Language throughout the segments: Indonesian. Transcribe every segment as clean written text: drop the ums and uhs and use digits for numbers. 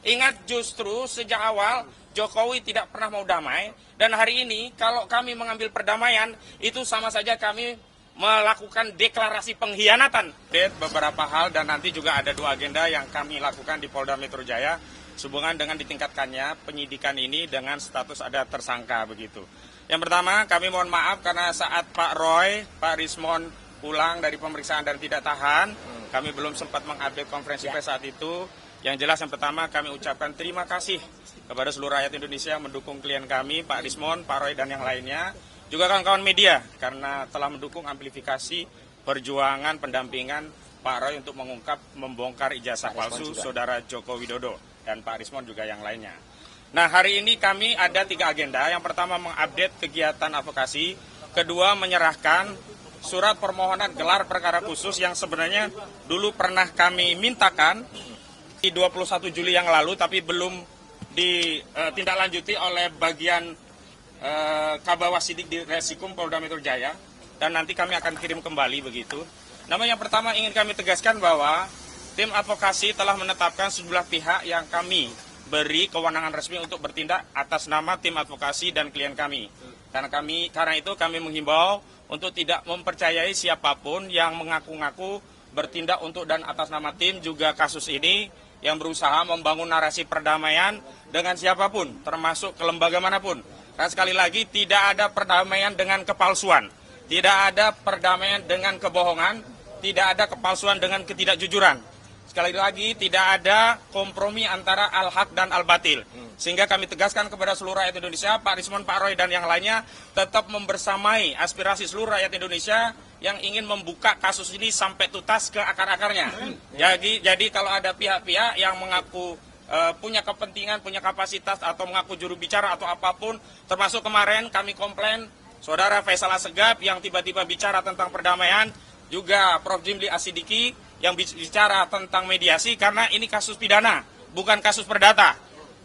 Ingat justru sejak awal Jokowi tidak pernah mau damai, dan hari ini kalau kami mengambil perdamaian itu sama saja kami melakukan deklarasi pengkhianatan. Beberapa hal dan nanti juga ada 2 agenda yang kami lakukan di Polda Metro Jaya sehubungan dengan ditingkatkannya penyidikan ini dengan status ada tersangka begitu. Yang pertama, kami mohon maaf karena saat Pak Roy, Pak Rismon pulang dari pemeriksaan dan tidak tahan, kami belum sempat mengupdate konferensi pers saat itu. Yang jelas yang pertama kami ucapkan terima kasih kepada seluruh rakyat Indonesia yang mendukung klien kami, Pak Rismon, Pak Roy dan yang lainnya. Juga kawan-kawan media karena telah mendukung amplifikasi perjuangan pendampingan Pak Roy untuk mengungkap membongkar ijazah palsu Saudara Joko Widodo dan Pak Rismon juga yang lainnya. Nah, hari ini kami ada 3 agenda. Yang pertama mengupdate kegiatan advokasi, kedua menyerahkan surat permohonan gelar perkara khusus yang sebenarnya dulu pernah kami mintakan di 21 Juli yang lalu tapi belum ditindaklanjuti oleh bagian Kabawasidik di Resikum Polda Metro Jaya, dan nanti kami akan kirim kembali begitu. Namun yang pertama ingin kami tegaskan bahwa tim advokasi telah menetapkan sejumlah pihak yang kami beri kewenangan resmi untuk bertindak atas nama tim advokasi dan klien kami. Karena itu kami menghimbau untuk tidak mempercayai siapapun yang mengaku-ngaku bertindak untuk dan atas nama tim juga kasus ini yang berusaha membangun narasi perdamaian dengan siapapun, termasuk ke lembaga manapun. Dan sekali lagi tidak ada perdamaian dengan kepalsuan, tidak ada perdamaian dengan kebohongan, tidak ada kepalsuan dengan ketidakjujuran. Sekali lagi, tidak ada kompromi antara al-haq dan al-batil. Sehingga kami tegaskan kepada seluruh rakyat Indonesia, Pak Rismon, Pak Roy, dan yang lainnya, tetap membersamai aspirasi seluruh rakyat Indonesia yang ingin membuka kasus ini sampai tuntas ke akar-akarnya. Jadi kalau ada pihak-pihak yang mengaku punya kepentingan, punya kapasitas, atau mengaku juru bicara atau apapun, termasuk kemarin kami komplain, Saudara Faisal Assegaf yang tiba-tiba bicara tentang perdamaian, juga Prof. Jimli Asidiki yang bicara tentang mediasi, karena ini kasus pidana, bukan kasus perdata.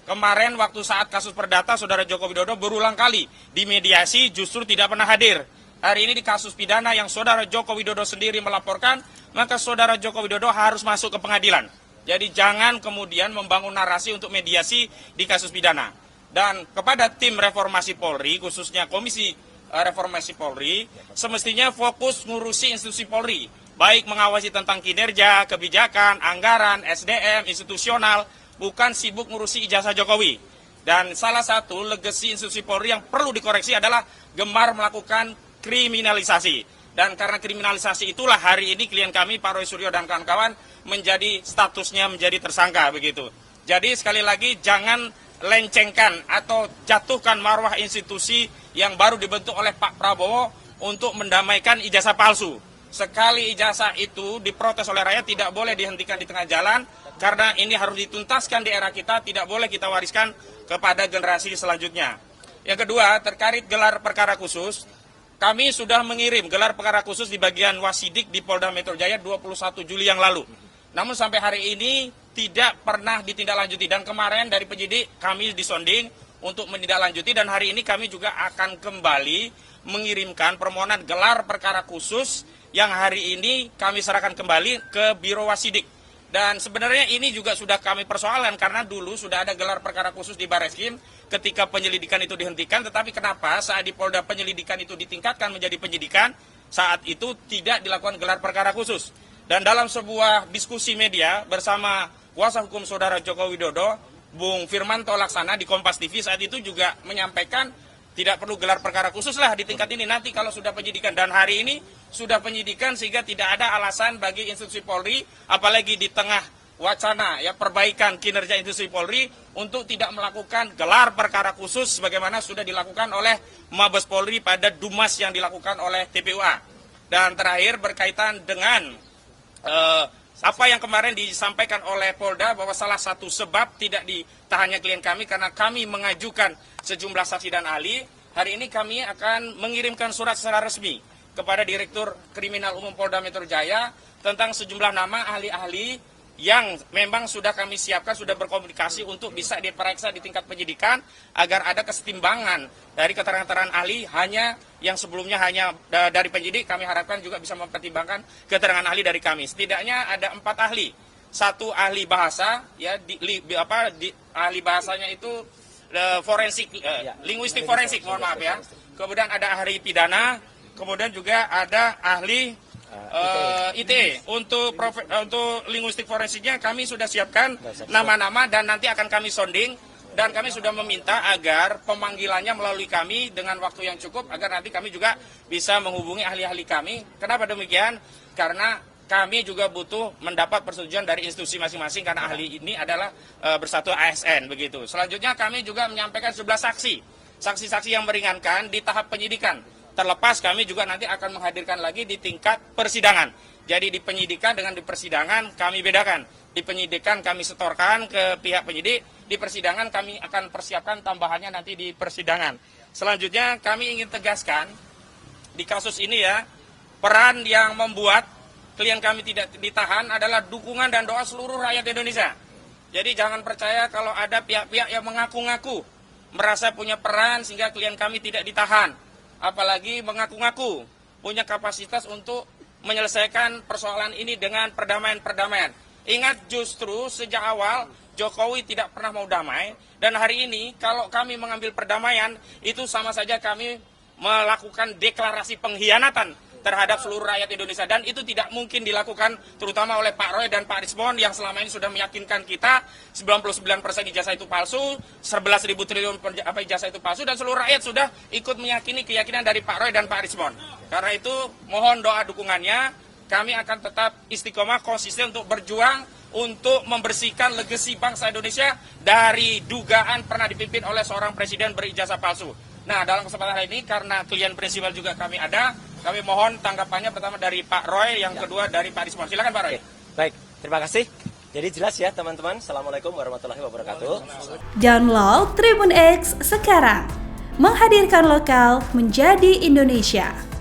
Kemarin waktu saat kasus perdata, Saudara Joko Widodo berulang kali di mediasi justru tidak pernah hadir. Hari ini di kasus pidana yang Saudara Joko Widodo sendiri melaporkan, maka Saudara Joko Widodo harus masuk ke pengadilan. Jadi jangan kemudian membangun narasi untuk mediasi di kasus pidana. Dan kepada tim reformasi Polri, khususnya Komisi Reformasi Polri, semestinya fokus ngurusi institusi Polri, baik mengawasi tentang kinerja, kebijakan, anggaran, SDM, institusional, bukan sibuk ngurusi ijazah Jokowi. Dan salah satu legasi institusi Polri yang perlu dikoreksi adalah gemar melakukan kriminalisasi. Dan karena kriminalisasi itulah hari ini klien kami, Pak Roy Suryo dan kawan-kawan, menjadi statusnya menjadi tersangka begitu. Jadi sekali lagi jangan lencengkan atau jatuhkan marwah institusi yang baru dibentuk oleh Pak Prabowo untuk mendamaikan ijazah palsu. Sekali ijazah itu diprotes oleh rakyat, tidak boleh dihentikan di tengah jalan, karena ini harus dituntaskan di era kita, tidak boleh kita wariskan kepada generasi selanjutnya. Yang kedua, terkait gelar perkara khusus, kami sudah mengirim gelar perkara khusus di bagian Wasidik di Polda Metro Jaya 21 Juli yang lalu. Namun sampai hari ini tidak pernah ditindaklanjuti, dan kemarin dari penyidik kami disonding untuk menindaklanjuti, dan hari ini kami juga akan kembali mengirimkan permohonan gelar perkara khusus yang hari ini kami serahkan kembali ke Biro Wasidik. Dan sebenarnya ini juga sudah kami persoalan karena dulu sudah ada gelar perkara khusus di Barreskrim ketika penyelidikan itu dihentikan, tetapi kenapa saat di Polda penyelidikan itu ditingkatkan menjadi penyidikan, saat itu tidak dilakukan gelar perkara khusus. Dan dalam sebuah diskusi media bersama kuasa hukum Saudara Joko Widodo, Bung Firmanto Laksana di Kompas TV saat itu juga menyampaikan tidak perlu gelar perkara khusus lah di tingkat ini, nanti kalau sudah penyidikan. Dan hari ini sudah penyidikan sehingga tidak ada alasan bagi institusi Polri, apalagi di tengah wacana ya perbaikan kinerja institusi Polri, untuk tidak melakukan gelar perkara khusus sebagaimana sudah dilakukan oleh Mabes Polri pada Dumas yang dilakukan oleh TPUA. Dan terakhir berkaitan dengan apa yang kemarin disampaikan oleh Polda bahwa salah satu sebab tidak ditahannya klien kami karena kami mengajukan sejumlah saksi dan ahli. Hari ini kami akan mengirimkan surat secara resmi kepada Direktur Kriminal Umum Polda Metro Jaya tentang sejumlah nama ahli-ahli yang memang sudah kami siapkan, sudah berkomunikasi untuk bisa diperiksa di tingkat penyidikan agar ada kesetimbangan dari keterangan ahli. Hanya yang sebelumnya hanya dari penyidik, kami harapkan juga bisa mempertimbangkan keterangan ahli dari kami. Setidaknya ada 4 ahli satu ahli bahasa, ya ahli bahasanya itu forensik, linguistik forensik, mohon maaf ya. Kemudian ada ahli pidana, kemudian juga ada ahli ITE. Untuk linguistik forensiknya kami sudah siapkan nama-nama dan nanti akan kami sounding. Dan kami sudah meminta agar pemanggilannya melalui kami dengan waktu yang cukup agar nanti kami juga bisa menghubungi ahli-ahli kami. Kenapa demikian? Karena kami juga butuh mendapat persetujuan dari institusi masing-masing karena ahli ini adalah bersatu ASN begitu. Selanjutnya kami juga menyampaikan 11 saksi yang meringankan di tahap penyidikan. Terlepas kami juga nanti akan menghadirkan lagi di tingkat persidangan. Jadi di penyidikan dengan di persidangan kami bedakan. Di penyidikan kami setorkan ke pihak penyidik, di persidangan kami akan persiapkan tambahannya nanti di persidangan. Selanjutnya kami ingin tegaskan di kasus ini ya, peran yang membuat klien kami tidak ditahan adalah dukungan dan doa seluruh rakyat Indonesia. Jadi jangan percaya kalau ada pihak-pihak yang mengaku-ngaku merasa punya peran sehingga klien kami tidak ditahan. Apalagi mengaku-ngaku punya kapasitas untuk menyelesaikan persoalan ini dengan perdamaian. Ingat justru sejak awal Jokowi tidak pernah mau damai dan hari ini kalau kami mengambil perdamaian itu sama saja kami melakukan deklarasi pengkhianatan terhadap seluruh rakyat Indonesia dan itu tidak mungkin dilakukan terutama oleh Pak Roy dan Pak Rismon yang selama ini sudah meyakinkan kita 99% ijazah itu palsu, 11.000 triliun ijazah itu palsu dan seluruh rakyat sudah ikut meyakini keyakinan dari Pak Roy dan Pak Rismon. Karena itu mohon doa dukungannya. Kami akan tetap istiqomah konsisten untuk berjuang untuk membersihkan legasi bangsa Indonesia dari dugaan pernah dipimpin oleh seorang presiden berijazah palsu. Nah, dalam kesempatan hari ini karena klien prinsipal juga kami ada, kami mohon tanggapannya pertama dari Pak Roy, yang kedua dari Pak Rismon. Silakan Pak Roy. Baik, terima kasih. Jadi jelas ya teman-teman. Assalamualaikum warahmatullahi wabarakatuh. Download Tribun X sekarang. Menghadirkan lokal menjadi Indonesia.